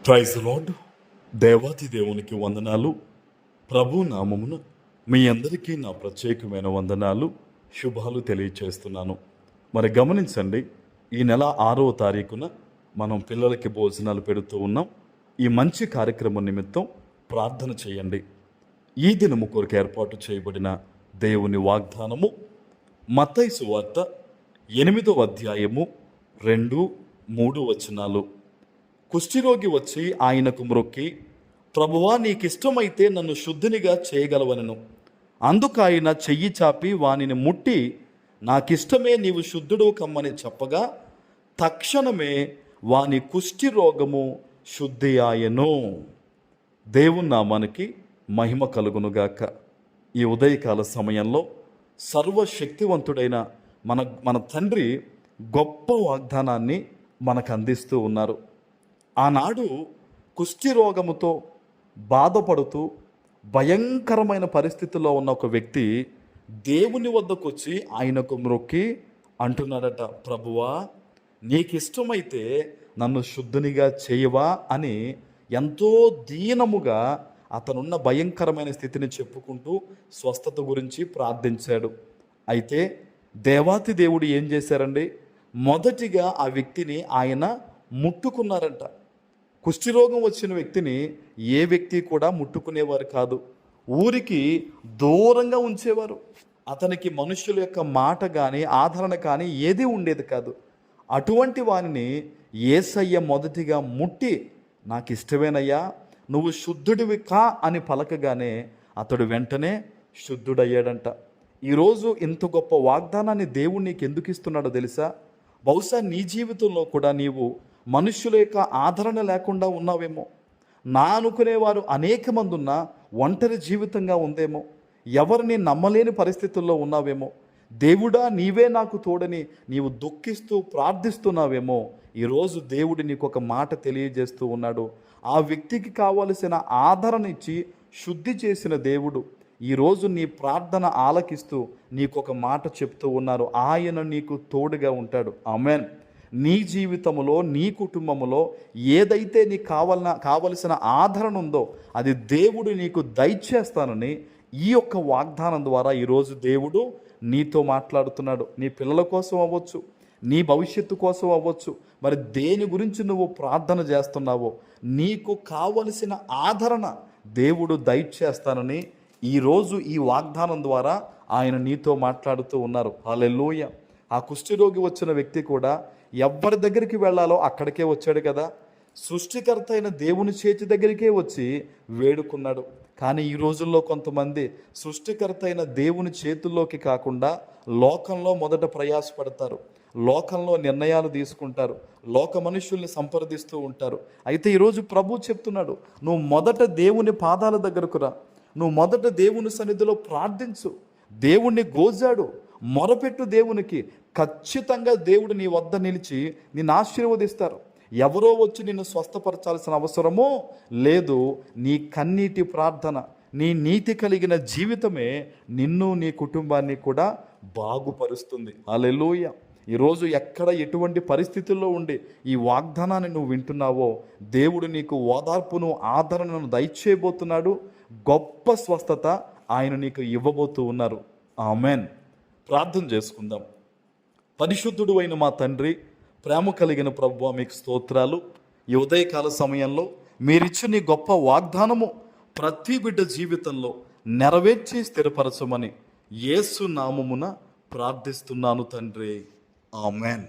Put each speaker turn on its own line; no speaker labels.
Praise lord. దేవాతి దేవునికి వందనాలు. ప్రభు నామమున మీ అందరికీ నా ప్రత్యేకమైన వందనాలు, శుభాలు తెలియచేస్తున్నాను. మరి గమనించండి, ఈ నెల 6వ తారీఖున మనం పిల్లలకి భోజనాలు పెడుతూ ఉన్నాం. ఈ మంచి కార్యక్రమం నిమిత్తం ప్రార్థన చేయండి. ఈ దినము కొరకు ఏర్పాటు చేయబడిన దేవుని వాగ్దానము మత్తయి సువార్త 8వ అధ్యాయము 2-3 వచనాలు. కుష్ఠిరోగి వచ్చి ఆయనకు మ్రొక్కి, ప్రభువా, నీకిష్టమైతే నన్ను శుద్ధినిగా చేయగలవనెను. అందుకు ఆయన చెయ్యి చాపి వానిని ముట్టి, నాకిష్టమే, నీవు శుద్ధుడు కమ్మని చెప్పగా తక్షణమే వాని కుష్ఠి రోగము శుద్ధి ఆయను. దేవుని నామానికి మహిమ కలుగునుగాక. ఈ ఉదయకాల సమయంలో సర్వశక్తివంతుడైన మన తండ్రి గొప్ప వాగ్దానాన్ని మనకు అందిస్తూ ఉన్నారు. ఆనాడు కుష్ఠి రోగముతో బాధపడుతూ భయంకరమైన పరిస్థితుల్లో ఉన్న ఒక వ్యక్తి దేవుని వద్దకు వచ్చి ఆయనకు మ్రొక్కి అంటున్నాడట, ప్రభువా, నీకిష్టమైతే నన్ను శుద్ధునిగా చేయవా అని ఎంతో దీనముగా అతనున్న భయంకరమైన స్థితిని చెప్పుకుంటూ స్వస్థత గురించి ప్రార్థించాడు. అయితే దేవాతి దేవుడు ఏం చేశారండి? మొదటిగా ఆ వ్యక్తిని ఆయన ముట్టుకున్నారంట. కుష్ఠిరోగం వచ్చిన వ్యక్తిని ఏ వ్యక్తి కూడా ముట్టుకునేవారు కాదు, ఊరికి దూరంగా ఉంచేవారు. అతనికి మనుషుల యొక్క మాట కానీ ఆదరణ కానీ ఏదీ ఉండేది కాదు. అటువంటి వారిని యేసయ్య మొదటిగా ముట్టి, నాకు ఇష్టమేనయ్యా, నువ్వు శుద్ధుడివి కా అని పలకగానే అతడు వెంటనే శుద్ధుడయ్యాడంట. ఈరోజు ఇంత గొప్ప వాగ్దానాన్ని దేవుడు నీకు ఎందుకు ఇస్తున్నాడో తెలుసా? బహుశా నీ జీవితంలో కూడా నీవు మనుష్యుల యొక్క ఆదరణ లేకుండా ఉన్నావేమో. నా అనుకునేవారు అనేక మంది ఉన్నా ఒంటరి జీవితంగా ఉందేమో. ఎవరిని నమ్మలేని పరిస్థితుల్లో ఉన్నావేమో. దేవుడా, నీవే నాకు తోడని నీవు దుఃఖిస్తూ ప్రార్థిస్తున్నావేమో. ఈరోజు దేవుడు నీకు ఒక మాట తెలియజేస్తూ ఉన్నాడు. ఆ వ్యక్తికి కావలసిన ఆదరణ ఇచ్చి శుద్ధి చేసిన దేవుడు ఈరోజు నీ ప్రార్థన ఆలకిస్తూ నీకు ఒక మాట చెప్తూ ఉన్నారు. ఆయన నీకు తోడుగా ఉంటాడు. ఆమేన్. నీ జీవితంలో, నీ కుటుంబంలో ఏదైతే నీకు కావలసిన ఆదరణ ఉందో అది దేవుడు నీకు దయచేస్తానని ఈ యొక్క వాగ్దానం ద్వారా ఈరోజు దేవుడు నీతో మాట్లాడుతున్నాడు. నీ పిల్లల కోసం అవ్వచ్చు, నీ భవిష్యత్తు కోసం అవ్వచ్చు, మరి దేని గురించి నువ్వు ప్రార్థన చేస్తున్నావో నీకు కావలసిన ఆదరణ దేవుడు దయచేస్తానని ఈరోజు ఈ వాగ్దానం ద్వారా ఆయన నీతో మాట్లాడుతూ ఉన్నారు. హల్లెలూయా. ఆ కుష్ఠిరోగి వచ్చిన వ్యక్తి కూడా ఎవరి దగ్గరికి వెళ్ళాలో అక్కడికే వచ్చాడు కదా. సృష్టికర్త అయిన దేవుని చేతి దగ్గరికే వచ్చి వేడుకున్నాడు. కానీ ఈ రోజుల్లో కొంతమంది సృష్టికర్త అయిన దేవుని చేతుల్లోకి కాకుండా లోకంలో మొదట ప్రయాసపడతారు, లోకంలో నిర్ణయాలు తీసుకుంటారు, లోక మనుషుల్ని సంప్రదిస్తూ ఉంటారు. అయితే ఈరోజు ప్రభు చెప్తున్నాడు, నువ్వు మొదట దేవుని పాదాల దగ్గరకు రా, నువ్వు మొదట దేవుని సన్నిధిలో ప్రార్థించు, దేవుణ్ణి గోజాడు, మొరపెట్టు దేవునికి. ఖచ్చితంగా దేవుడు నీ వద్ద నిలిచి నిన్ను ఆశీర్వదిస్తారు. ఎవరో వచ్చి నిన్ను స్వస్థపరచాల్సిన అవసరమో లేదు. నీ కన్నీటి ప్రార్థన, నీ నీతి కలిగిన జీవితమే నిన్ను, నీ కుటుంబాన్ని కూడా బాగుపరుస్తుంది. హల్లెలూయా. ఈరోజు ఎక్కడ ఎటువంటి పరిస్థితుల్లో ఉండి ఈ వాగ్దానాన్ని నువ్వు వింటున్నావో దేవుడు నీకు ఓదార్పును, ఆదరణను దయచేయబోతున్నాడు. గొప్ప స్వస్థత ఆయన నీకు ఇవ్వబోతూ ఉన్నారు. ఆమెన్. ప్రార్థన చేసుకుందాం. పరిశుద్ధుడు అయిన మా తండ్రి, ప్రేమ కలిగిన ప్రభువా, మీకు స్తోత్రాలు. ఈ ఉదయకాల సమయంలో మీరిచ్చిన గొప్ప వాగ్దానము ప్రతి బిడ్డ జీవితంలో నెరవేర్చి స్థిరపరచమని యేసు నామమున ప్రార్థిస్తున్నాను తండ్రి. ఆమెన్.